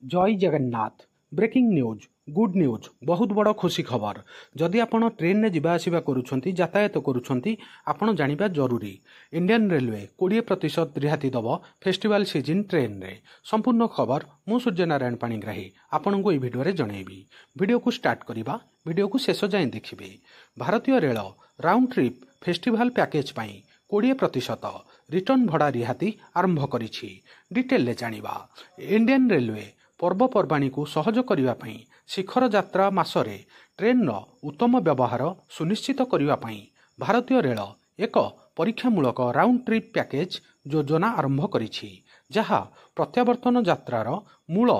जय Jagannath. Breaking news good news बहुत बड़ खुशी खबर। जदि आपण ट्रेन में जीवा आसिबा करूछंती यातायात करूछंती आपण जानिबा जरूरी। इंडियन रेलवे 20% रिहाती दब फेस्टिवल सीजन ट्रेन रे। संपूर्ण खबर मु सूर्यनारायण पाणिग्राही आपण को भिडियो रे जनइबी। वीडियो को स्टार्ट करिबा, वीडियो को शेष जाए देखिबे। भारतीय rail round trip festival package पाई 20% रिटर्न भड़ा रिहाती आरंभ करिछि। डिटेल रे जानिबा। इंडियन रेलवे पर्वपर्वाणी को सहज करने शिखर यात्रा मासरे ट्रेन उत्तम व्यवहार सुनिश्चित करने भारतीय रेल एक परीक्षामूलक राउंड ट्रिप पैकेज योजना आरंभ करिछि, जहा प्रत्यावर्तन यात्रार मूल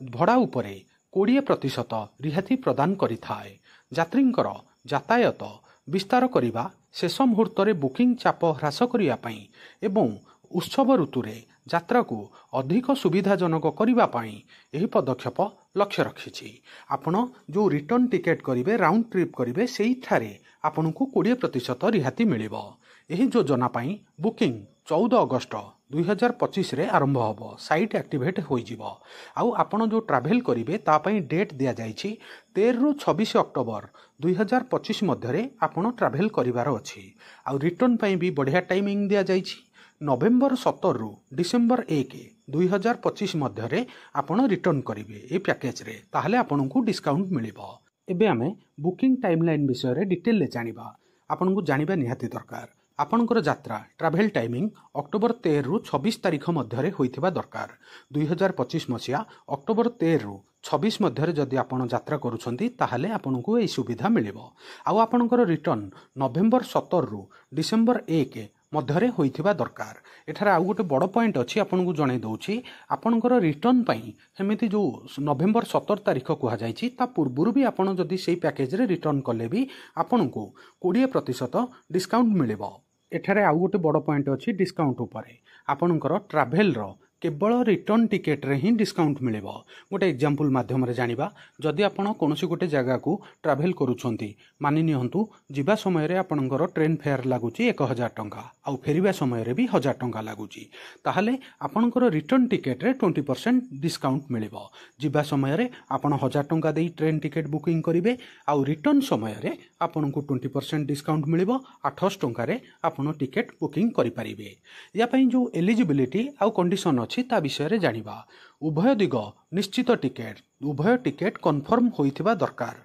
भड़ा उपरे 20% रिहाती प्रदान करिथाए। यात्रींकर यातायात विस्तार करिबा, शेष मुहूर्त रे बुकिंग चाप ह्रास करिया पई एवं उत्सव ऋतुरे यात्रा को अधिक सुविधाजनक करिबा पई एही पदक्षेप लक्ष्य रखिछि। आपण जो रिटर्न टिकेट करिवे, राउंड ट्रिप करिवे, सेही थारे आपनकु 20% रिहाती मिलिबो। एही योजना पई बुकिंग 14 अगस्त 2025 रे आरंभ होबो। साइट एक्टिवेट होई जिवो। आउ आपण जो ट्रैवल करिवे ता पई डेट दिया जाइछि 13 रु 26 अक्टोबर 2025 मध्य रे आपण ट्रैवल करिवार अछि। आउ रिटर्न पई भी बढ़िया टाइमिंग दिया जाइछि। नवेम्बर 17 रु डिसेम्बर 1 2025 मध्य रे आपण रिटर्न करिवे ए पैकेज रे, ताहले आपनकु डिस्काउंट मिलिबो। एबे आमे बुकिंग टाइमलाइन विषय रे डिटेल ले जानिबा। आपनकु जानिबा निहाती दरकार। आपनकर यात्रा ट्रैवल टाइमिंग अक्टोबर 13 रु 26 तारिख मध्य रे होइथिबा दरकार। 2025 मसिया अक्टोबर 13 रु 26 मध्य रे जदि आपण यात्रा करूछंती ताहले आपनकु ए सुविधा मिलिबो। आउ आपनकर रिटर्न नवेम्बर 17 रु डिसेम्बर 1 मध्य होइथिबा दरकार। एठार आउ गोटे बड़ पॉइंट अछि, आपन को जणाई दउछि। आपनकर रिटर्न पई हेमिति जो नवेम्बर 17 तारिख कुहा जाइछि ता पूर्वरु भी आपन जदि सेही पैकेज रे रिटर्न कले भी आपन को 20% डिस्काउंट मिलिबो। एठारे आउ गोटे बड़ पॉइंट अछि डिस्काउंट उपरे। आपनकर ट्रैवल रो केवल रिटर्न टिकेट रे ही डिस्काउंट मिलिबो। गोटे एग्जांपल माध्यम रे जानिबा। जदि आपण कोनोसी गोटे जगह को ट्रैवल करूछंती, मानि नियंतु जिबा समय रे आपनकर ट्रेन फेयर लागुची 1000 टंका, आउ फेरिबा समय रे भी 1000 टंका लागुची, ताहले आपनकर रिटर्न टिकेट रे 20% डिस्काउंट मिलिबो। जिबा समय रे आपण 1000 टंका देई ट्रेन टिकेट बुकिंग करिवे, आउ रिटर्न समय रे आपनकु 20% डिस्काउंट मिलिबो। 28 टंका रे आपण टिकेट बुकिंग करि परिबे। या पई जो एलिजिबिलिटी आउ कंडीशन अछि ता विषय रे जानिबा। उभय दिग निश्चित टिकेट, उभय टिकेट कन्फर्म होइथिबा दरकार।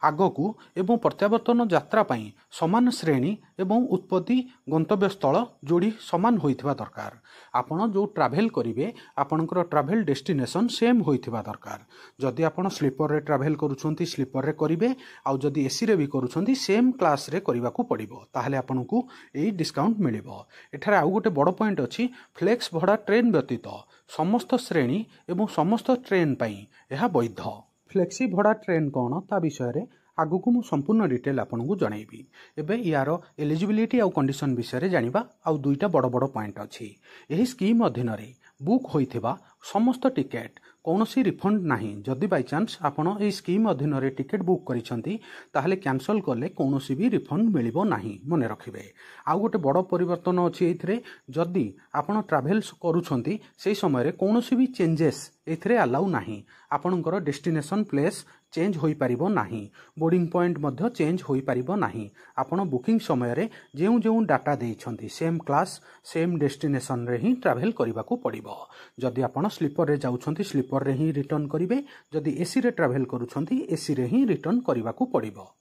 आगकू एवं प्रत्यावर्तन यात्रा पई समान श्रेणी एवं उत्पत्ति गंतव्य स्थल जोड़ी समान होइथिबा दरकार। आपण जो ट्रैवल करिवे आपनकर ट्रैवल डेस्टिनेशन सेम होइथिबा दरकार। जदि आपण स्लीपर रे ट्रैवल करूछंती स्लीपर रे करिवे, आउ जदि एसी रे भी करूछंती सेम क्लास रे करिवाकू पड़िबो, ताहले आपनकू एई डिस्काउंट मिलिबो। एठारे आउ गोटे बड़ पॉइंट अछि, फ्लेक्स भड़ा ट्रेन व्यतीत समस्त श्रेणी एवं समस्त ट्रेन पई यह वैध। फ्लेक्सी भड़ा ट्रेन कौन ता विषय रे आगु मु संपूर्ण डिटेल आपनकु जणाइबी। एबे यार एलिजिबिलिटी आउ कंडीशन विषय रे जानिबा। आउ दुईटा बड़ बड़ पॉइंट अछि। एही स्कीम अधीन रे बुक होइथिबा समस्त टिकेट कौनसी रिफंड नाही। जदि बाय चांस आपण ए स्कीम अधीन रे टिकेट बुक करिसंती ताहले कैंसल कले कौनसी भी रिफंड मिलिबो नाही, मने रखिबे। आउ गोटे बड़ परिवर्तन अछि एथिरे, जदि आपण ट्रैवल्स करूछंती सेही समय रे कौनसी भी चेंजेस एथिरे अलाउ नाही। आपणकर डेस्टिनेशन प्लेस चेंज होई परिबो नाही, बोर्डिंग पॉइंट मध्य चेंज होई परिबो नाही। आपण बुकिंग समय रे जेउ जेउ डाटा देइछंती सेम क्लास सेम डेस्टिनेशन रे ही ट्रैवल करिवाकू पड़िबो। जदि आपण स्लीपर रे जाउछंती स्लीपर रे ही रिटर्न करिवे, जदि एसी रे ट्रैवल करूछंती एसी रे ही रिटर्न करिवाकू पड़िबो।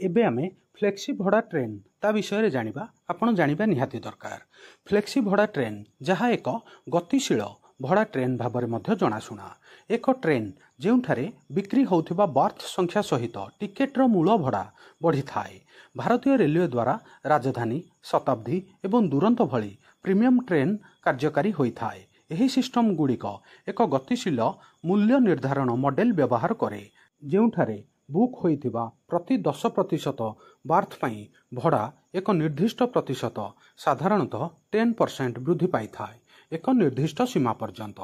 एबे आमे फ्लेक्सी भड़ा ट्रेन ता विषय रे जानिबा। आपण जानिबा निहाती दरकार। फ्लेक्सी भड़ा ट्रेन जहा एक गतिशील भड़ा ट्रेन भाबरे मध्य जनाशुना। एक ट्रेन जेउठारे बिक्री होउथिबा बर्थ संख्या सहित टिकेट रो मूल भड़ा बढ़ी थाए। भारतीय रेलवे द्वारा राजधानी, शताब्दी एवं दुरंत भली प्रीमियम ट्रेन कार्यकारी होई थाए। एही सिस्टम गुड़िक एक गतिशील मूल्य निर्धारण मॉडल व्यवहार करे, जेउठारे बुक होइथिबा प्रति 10% बार्थ पई भड़ा एक निर्दिष्ट प्रतिशत, साधारणतः 10% वृद्धि पाई थाए एक निर्दिष्ट सीमा पर्यंत।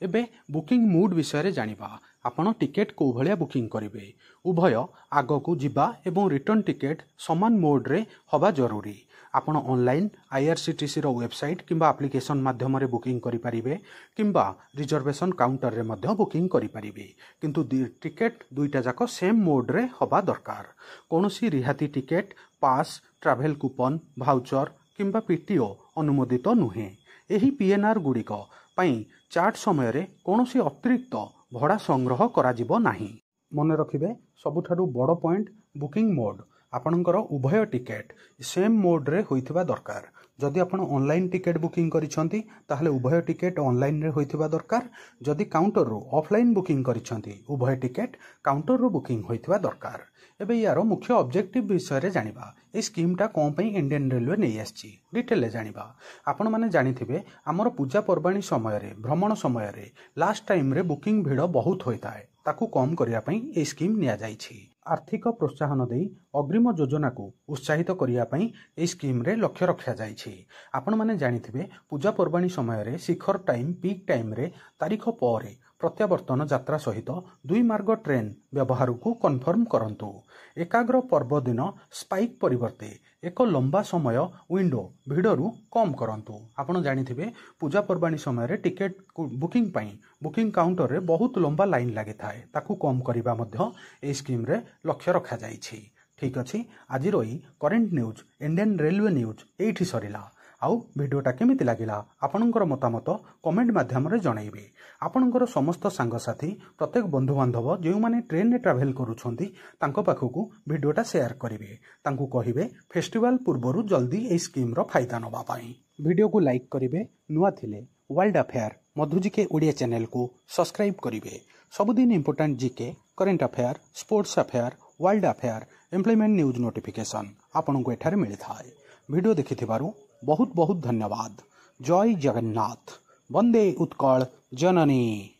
एबे बुकिंग मूड विषय रे जानिबा। आपण टिकेट को भलिया बुकिंग करिवे। उभय आगकू जिबा एवं रिटर्न टिकेट समान मोड रे हवा जरूरी। आपण ऑनलाइन आईआरसीटीसी रो वेबसाइट किंबा एप्लिकेशन माध्यम रे बुकिंग करि परिबे किंबा रिजर्वेशन काउंटर रे मध्य बुकिंग करि परिबे किंतु टिकेट दुईटा जाक सेम मोड रे हबा दरकार। कोनोसी रिहाती टिकेट पास ट्रैवल कूपन भाउचर किंबा पीटीओ अनुमोदित नुहे। एही पीएनआर गुड़िक पई चार्ट समय रे कोनोसी अतिरिक्त भड़ा संग्रह करा जिवो नाही। मन रखिबे सबुठारु बड़ पॉइंट बुकिंग मोड आपणकर उभय टिकेट सेम मोड रे होइथिबा दरकार। जदि आपण ऑनलाइन टिकेट बुकिंग करिसंती ताहले उभय टिकेट ऑनलाइन रे होइथिबा दरकार। जदि काउंटर रो ऑफलाइन बुकिंग करिसंती उभय टिकेट काउंटर रो बुकिंग होइथिबा दरकार। एबे यार मुख्य ऑब्जेक्टिव विषय रे जानिबा। ए स्कीम टा कोन पई इंडियन रेलवे नै आछि डिटेल ले जानिबा। आपण माने जानिथिबे हमर पूजा पर्बाणी समय रे भ्रमण समय रे लास्ट टाइम रे बुकिंग भिड़ बहुत होइताय ताकू कम करिया पई ए स्कीम निया जाइछि। आर्थिक प्रोत्साहन देई अग्रिम योजना को उत्साहित करिया पई ए स्कीम रे लक्ष्य रखा जाइछि। आपण माने जानिथिबे पूजा पर्बाणी समय रे शिखर टाइम पीक टाइम रे तारीख परे प्रत्यावर्तन यात्रा सहित 2 मार्ग ट्रेन व्यवहार को कन्फर्म करंतु। एकाग्र पर्व दिन स्पाइक परिवर्ते एक लंबा समय विंडो भिड़रू कम करंतु। आपण जानिथिबे पूजा पर्बाणी समय रे टिकेट बुकिंग पई बुकिंग काउंटर रे बहुत लंबा लाइन लागि थाए ताकू कम करिबा मध्य ए स्कीम रे लक्ष्य रखा जाइछि। ठीक अछि, आज रोई current news Indian railway news एठी सरिला। आउ भिडियोटा केमिति लागिला आपणकर मतामत कमेंट माध्यम रे जणाइबे। आपणकर समस्त सांगसाथी प्रत्येक बंधु बांधव जो माने ट्रेन रे ट्रैवल करूछंती तांको पाखकू भिडियोटा शेयर करिवे। तांको कहिबे फेस्टिवल पूर्वरु जल्दी ए स्कीम रो फायदा नबा पाई। वीडियो को लाइक करिवे। नुआ थिले world affair Madhu GK Odia channel को सब्सक्राइब करिवे। सबुदिन important GK current affair sports affair world affair employment news notification आपनको एठारे मिली थाए। वीडियो देखिथिबारु बहुत बहुत धन्यवाद। जय जगन्नाथ। वंदे उत्कल जननी।